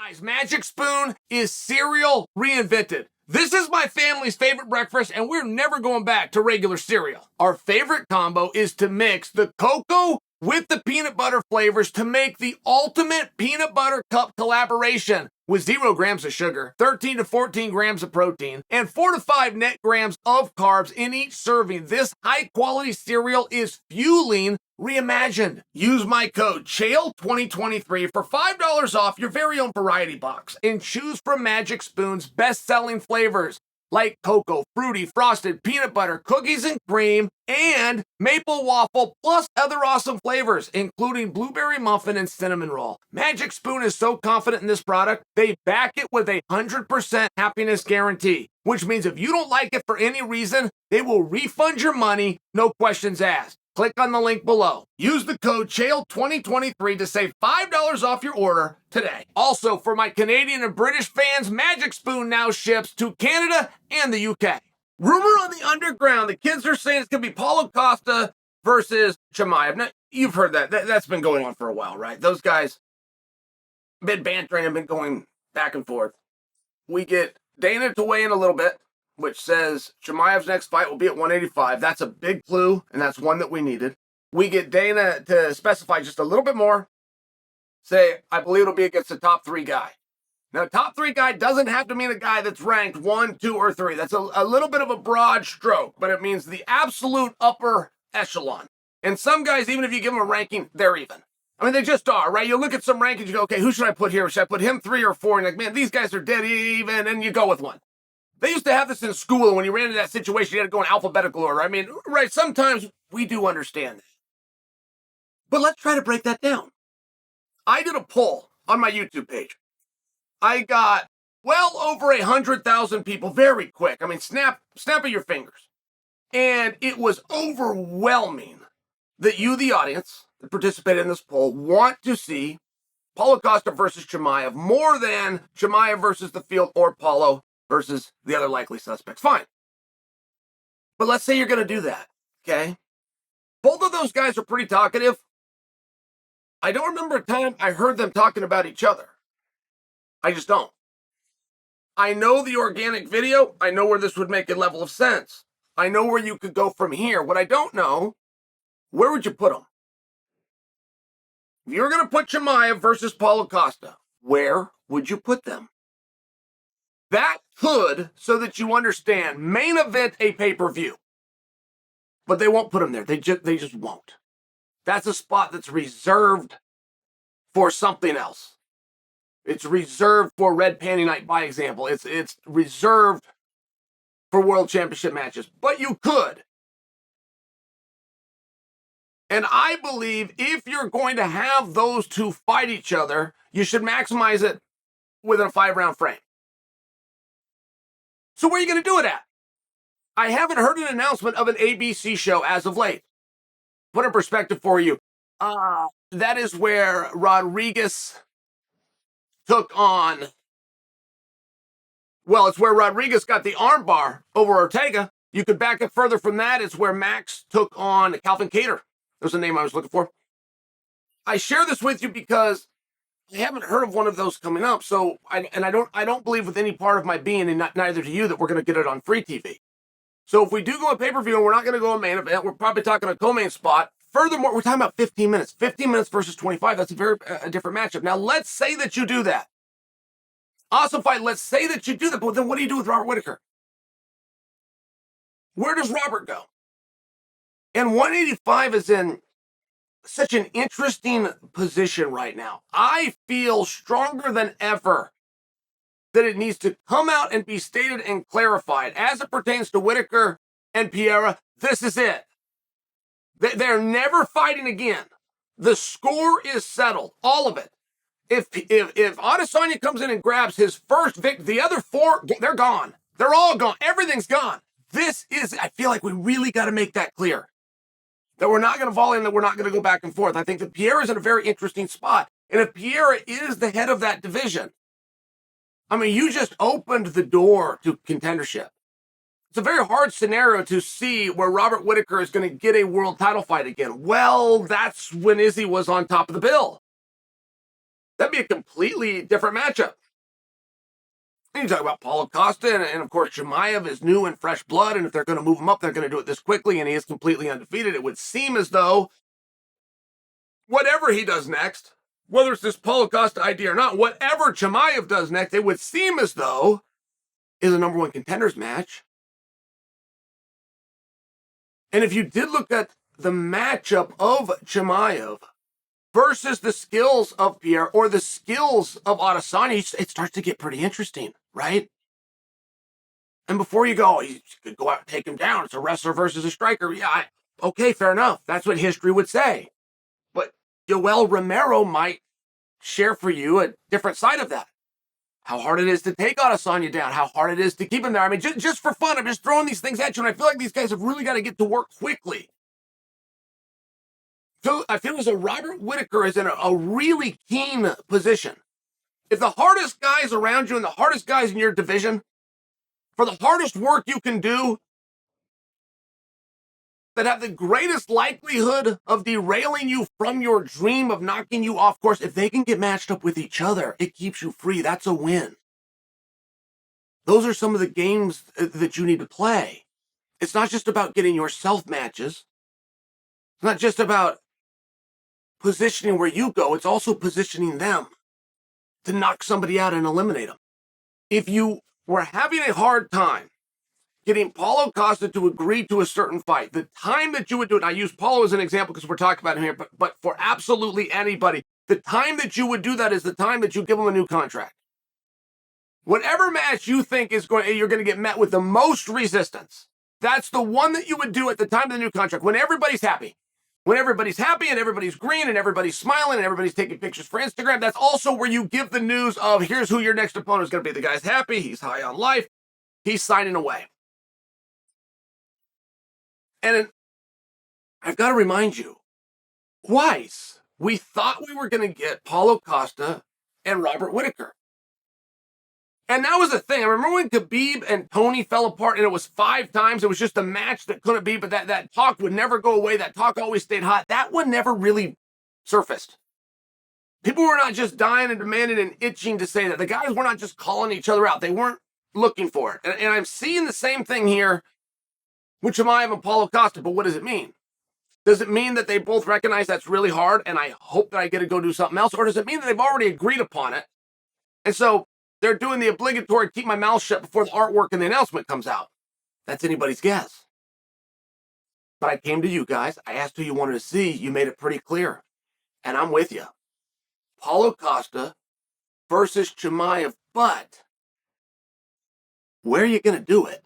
Guys, Magic Spoon is cereal reinvented. This is my family's favorite breakfast, and we're never going back to regular cereal. Our favorite combo is to mix the cocoa with the peanut butter flavors to make the ultimate peanut butter cup collaboration with 0 grams of sugar, 13 to 14 grams of protein, and 4 to 5 net grams of carbs in each serving. This high-quality cereal is fueling reimagined. Use my code Chael2023 for $5 off your very own variety box and choose from Magic Spoon's best-selling flavors like cocoa, fruity, frosted, peanut butter, cookies and cream, and maple waffle, plus other awesome flavors, including blueberry muffin and cinnamon roll. Magic Spoon is so confident in this product, they back it with a 100% happiness guarantee, which means if you don't like it for any reason, they will refund your money, no questions asked. Click on the link below. Use the code Chael2023 to save $5 off your order today. Also, for my Canadian and British fans, Magic Spoon now ships to Canada and the UK. Rumor on the underground, the kids are saying it's going to be Paulo Costa versus Chimaev. Now, you've heard that. That's been going on for a while, right? Those guys been bantering and been going back and forth. We get Dana to weigh in a little bit, which says Chimaev's next fight will be at 185. That's a big clue, and that's one that we needed. We get Dana to specify just a little bit more. Say, I believe it'll be against the top 3 guy. Now, top 3 guy doesn't have to mean a guy that's ranked 1, 2, or 3. That's a little bit of a broad stroke, but it means the absolute upper echelon. And some guys, even if you give them a ranking, they're even. I mean, they just are, right? You look at some rankings, you go, okay, who should I put here? Should I put him 3 or 4? And you're like, man, these guys are dead even, and you go with one. They used to have this in school, and when you ran into that situation, you had to go in alphabetical order. I mean, right, sometimes we do understand that. But let's try to break that down. I did a poll on my YouTube page. I got well over 100,000 people very quick. I mean, snap of your fingers. And it was overwhelming that you, the audience, that participated in this poll, want to see Paulo Costa versus Chimaev more than Chimaev versus the field or Paulo versus the other likely suspects. Fine. But let's say you're going to do that, okay? Both of those guys are pretty talkative. I don't remember a time I heard them talking about each other. I just don't. I know the organic video. I know where this would make a level of sense. I know where you could go from here. What I don't know, where would you put them? If you're going to put Chimaev versus Paulo Costa, where would you put them? That could, so that you understand, main event a pay-per-view. But they won't put them there. They just won't. That's a spot that's reserved for something else. It's reserved for Red Panty Night, by example. It's reserved for World Championship matches. But you could. And I believe if you're going to have those two fight each other, you should maximize it within a 5-round frame. So where are you going to do it at? I haven't heard an announcement of an ABC show as of late. Put in perspective for you. That is where Rodriguez took on... Well, it's where Rodriguez got the armbar over Ortega. You could back it further from that. It's where Max took on Calvin Kattar. There's the name I was looking for. I share this with you because I haven't heard of one of those coming up. So, I don't believe with any part of my being, and neither do you, that we're going to get it on free TV. So if we do go a pay-per-view and we're not going to go a main event, we're probably talking a co-main spot. Furthermore, we're talking about 15 minutes. 15 minutes versus 25. That's a different matchup. Now, let's say that you do that. Awesome fight. Let's say that you do that. But then what do you do with Robert Whittaker? Where does Robert go? And 185 is in such an interesting position right now. I feel stronger than ever that it needs to come out and be stated and clarified. As it pertains to Whittaker and Pereira, this is it. They're never fighting again. The score is settled, all of it. If Adesanya comes in and grabs his first victory, the other 4, they're gone. They're all gone. Everything's gone. I feel like we really got to make that clear. That we're not going to volley and that we're not going to go back and forth. I think that Pereira's in a very interesting spot. And if Pereira is the head of that division, I mean, you just opened the door to contendership. It's a very hard scenario to see where Robert Whittaker is going to get a world title fight again. Well, that's when Izzy was on top of the bill. That'd be a completely different matchup. And you talk about Paulo Costa, and of course, Chimaev is new and fresh blood, and if they're going to move him up, they're going to do it this quickly, and he is completely undefeated. It would seem as though whatever he does next, whether it's this Paulo Costa idea or not, whatever Chimaev does next, it would seem as though is a number one contenders match. And if you did look at the matchup of Chimaev versus the skills of Pierre or the skills of Adesanya, it starts to get pretty interesting, right? And before you go, he could go out and take him down. It's a wrestler versus a striker. Yeah, okay, fair enough. That's what history would say. But Yoel Romero might share for you a different side of that. How hard it is to take Adesanya down, how hard it is to keep him there. I mean, just for fun, I'm just throwing these things at you, and I feel like these guys have really got to get to work quickly. So I feel as though Robert Whittaker is in a really keen position. If the hardest guys around you and the hardest guys in your division, for the hardest work you can do, that have the greatest likelihood of derailing you from your dream of knocking you off course, if they can get matched up with each other, it keeps you free. That's a win. Those are some of the games that you need to play. It's not just about getting yourself matches. It's not just about positioning where you go. It's also positioning them to knock somebody out and eliminate them. If you were having a hard time getting Paulo Costa to agree to a certain fight, the time that you would do it, and I use Paulo as an example because we're talking about him here, but for absolutely anybody, the time that you would do that is the time that you give him a new contract. Whatever match you think you're going to get met with the most resistance, that's the one that you would do at the time of the new contract, when everybody's happy. When everybody's happy and everybody's green and everybody's smiling and everybody's taking pictures for Instagram, that's also where you give the news of here's who your next opponent is going to be. The guy's happy, he's high on life, he's signing away. And I've got to remind you, twice we thought we were going to get Paulo Costa and Robert Whittaker. And that was the thing. I remember when Khabib and Tony fell apart, and it was 5 times. It was just a match that couldn't be, but that talk would never go away. That talk always stayed hot. That one never really surfaced. People were not just dying and demanding and itching to say that. The guys were not just calling each other out. They weren't looking for it. And I'm seeing the same thing here with Chimaev and Paulo Costa, but what does it mean? Does it mean that they both recognize that's really hard and I hope that I get to go do something else? Or does it mean that they've already agreed upon it? And so they're doing the obligatory keep my mouth shut before the artwork and the announcement comes out. That's anybody's guess. But I came to you guys. I asked who you wanted to see. You made it pretty clear. And I'm with you. Paulo Costa versus Chimaev. But where are you going to do it?